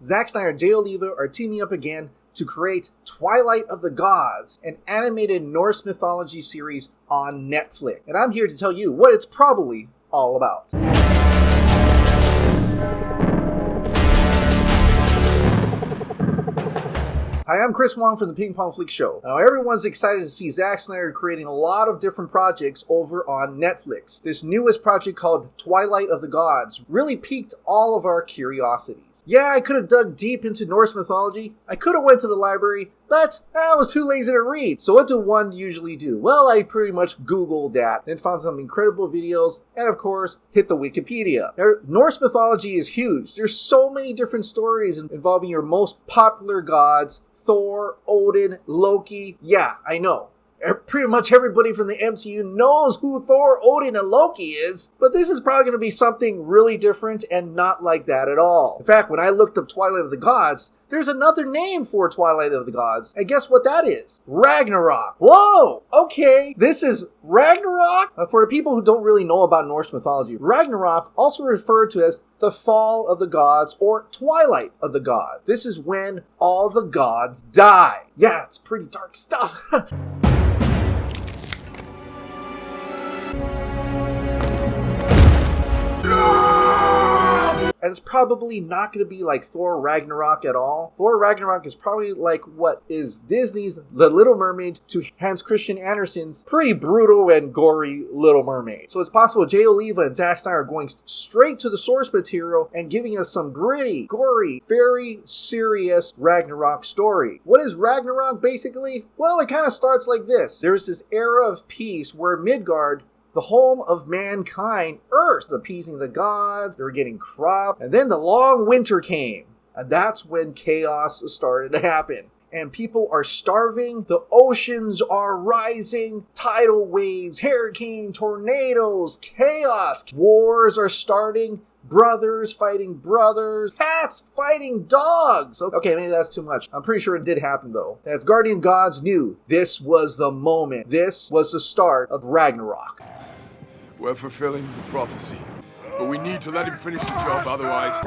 Zack Snyder and Oliva are teaming up again to create Twilight of the Gods, an animated Norse mythology series on Netflix. And I'm here to tell you what it's probably all about. Hi, I'm Chris Wong from the Ping Pong Flick Show. Now, everyone's excited to see Zack Snyder creating a lot of different projects over on Netflix. This newest project called Twilight of the Gods really piqued all of our curiosities. Yeah, I could have dug deep into Norse mythology. I could have went to the library, but I was too lazy to read. So what do one usually do? Well, I pretty much Googled that, then found some incredible videos, and of course, hit the Wikipedia. Now, Norse mythology is huge. There's so many different stories involving your most popular gods: Thor, Odin, Loki. Yeah, I know. Pretty much everybody from the MCU knows who Thor, Odin, and Loki is, but this is probably going to be something really different and not like that at all. In fact, when I looked up Twilight of the Gods, there's another name for Twilight of the Gods, and guess what that is? Ragnarok. Whoa! Okay, this is Ragnarok? For the people who don't really know about Norse mythology, Ragnarok, also referred to as the fall of the gods or twilight of the gods. This is when all the gods die. Yeah, it's pretty dark stuff. And it's probably not going to be like Thor Ragnarok at all. Thor Ragnarok is probably like what is Disney's The Little Mermaid to Hans Christian Andersen's pretty brutal and gory Little Mermaid. So it's possible Oliva and Zack Snyder are going straight to the source material and giving us some gritty, gory, very serious Ragnarok story. What is Ragnarok basically? Well, it kind of starts like this. There's this era of peace where Midgard, the home of mankind, Earth, appeasing the gods, they were getting cropped, and then the long winter came, and that's when chaos started to happen. And people are starving, the oceans are rising, tidal waves, hurricane, tornadoes, chaos, wars are starting, brothers fighting brothers, cats fighting dogs. Okay, maybe that's too much. I'm pretty sure it did happen though. As guardian gods knew, this was the moment. This was the start of Ragnarok. We're fulfilling the prophecy, but we need to let him finish the job, otherwise...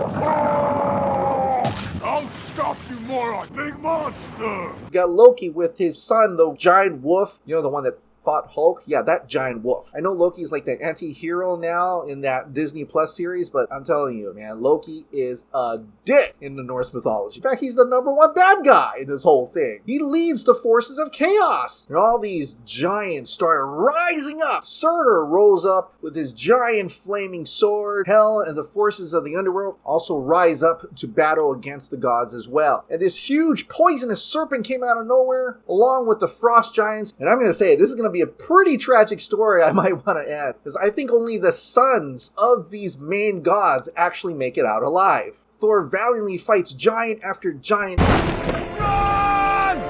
Don't stop, you moron! Big monster! We got Loki with his son, the giant wolf. You know, the one that fought Hulk? Yeah, that giant wolf. I know Loki's like the anti-hero now in that Disney Plus series, but I'm telling you, man, Loki is a dick in the Norse mythology. In fact, he's the #1 bad guy in this whole thing. He leads the forces of chaos. And all these giants start rising up. Surtur rolls up with his giant flaming sword. Hell and the forces of the underworld also rise up to battle against the gods as well. And this huge poisonous serpent came out of nowhere, along with the frost giants. And I'm going to say, this is going to be a pretty tragic story I might want to add, because I think only the sons of these main gods actually make it out alive. Thor valiantly fights giant after giant. Run!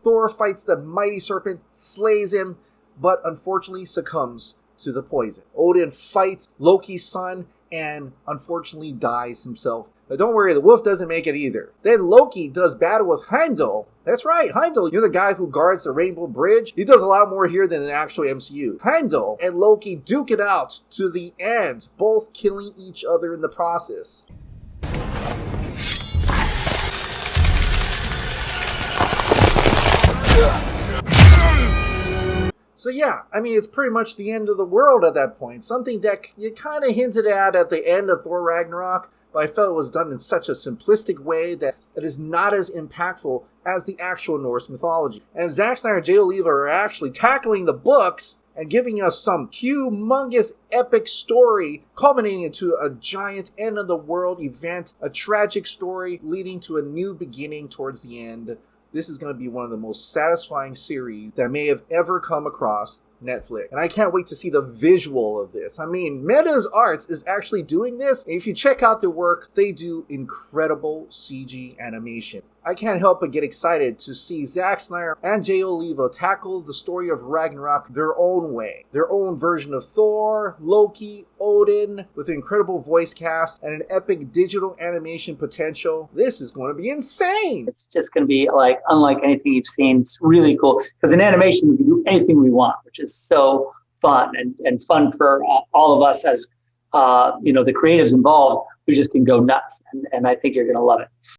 Thor fights the mighty serpent, slays him, but unfortunately succumbs to the poison. Odin fights Loki's son and unfortunately dies himself. But don't worry, the wolf doesn't make it either. Then Loki does battle with Heimdall. That's right, Heimdall. You're the guy who guards the Rainbow Bridge. He does a lot more here than in the actual MCU. Heimdall and Loki duke it out to the end, both killing each other in the process. So yeah, I mean, it's pretty much the end of the world at that point. Something that you kind of hinted at the end of Thor Ragnarok, but I felt it was done in such a simplistic way that it is not as impactful as the actual Norse mythology. And Zack Snyder and Oliva are actually tackling the books and giving us some humongous epic story culminating into a giant end-of-the-world event, a tragic story leading to a new beginning towards the end. This is going to be one of the most satisfying series that may have ever come across Netflix. And I can't wait to see the visual of this. I mean, Meta's Arts is actually doing this. And if you check out their work, they do incredible CG animation. I can't help but get excited to see Zack Snyder and Oliva tackle the story of Ragnarok their own way. Their own version of Thor, Loki, Odin, with an incredible voice cast and an epic digital animation potential. This is going to be insane! It's just going to be like unlike anything you've seen. It's really cool. Because in animation, we can do anything we want, which is so fun and fun for all of us as the creatives involved. We just can go nuts, and I think you're going to love it.